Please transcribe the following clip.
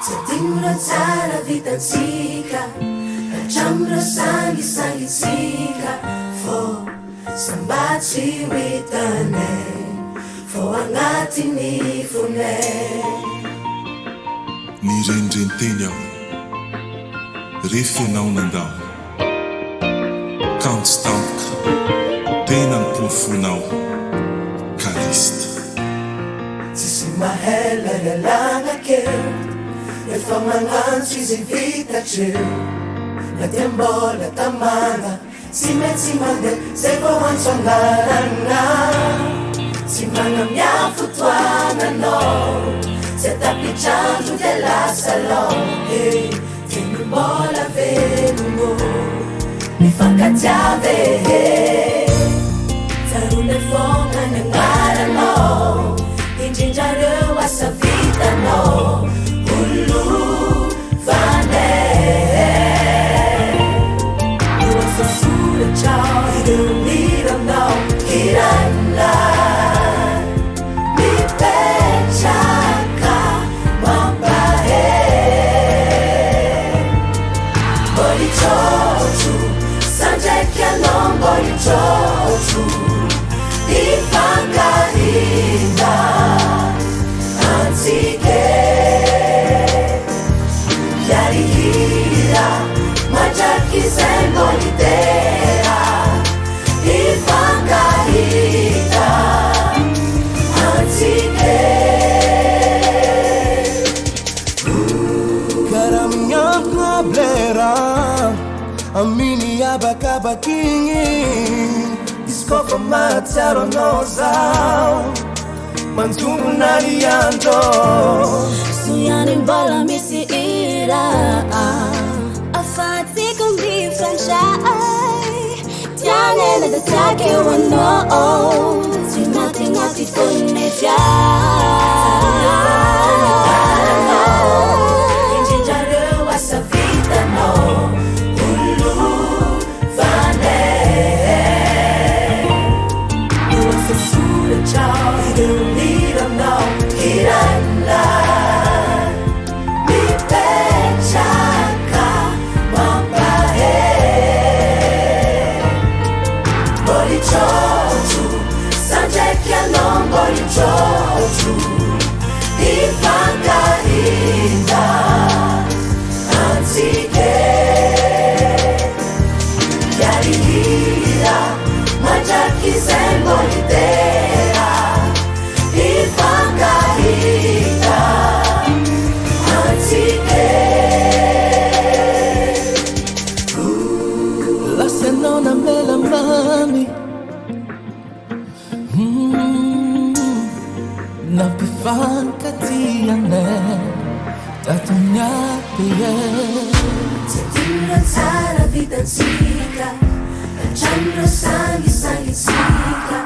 Tadimro tsara vitantsika, hatramiro sangisangisika. Fô samba tsy ho hitanay, fô agnatiny fonay. Ny renirenteny aho rehefa ianao nandao, kanto tsy tampoka tena ny porofonao Karista. Tsisy mahela ialagna kely, efa magnantso izy vitatreo. Na dia mbola tamagna, tsy maintsy mandeha zay vao antso angarana. Tsy magnamia fotoananao, zay tapitrandro dia lasa lao. Teny mbola velomo mifankatiave, zarone foana ny agnaranao, indrindrareo asa vitanao olovanay. Io asa soratrao, ireo miranao hiranay, mipetraka mampahay. Mbolitrotro sandraiky anao, mbolitrotro ifankarita antsike. Yarihira matraky zay mbolitera ifankarita antsike. Karaha miantona blera aminy abakabakigny, izy koa fa mahatsiaro anao zaho manjombona ny andro. Soiany mbola misy ira, afatsika mifandray, tianena da tiake ho anao, tsy matignaty fonay Indrindrareo asa vitanao olovanay. Io asa soratrao, ireo miranao hiranay, mipetraka mampahay. Mbolitrotro sandraiky anao, mbolitrotro ifankarita antsike. Yarihira matraky zay mbolitera ifankarita antsike. Lasa anao namelamamy, nampifankatianay tatoniaty. Tadimro tsara vitantsika, hatramiro sangisangisika.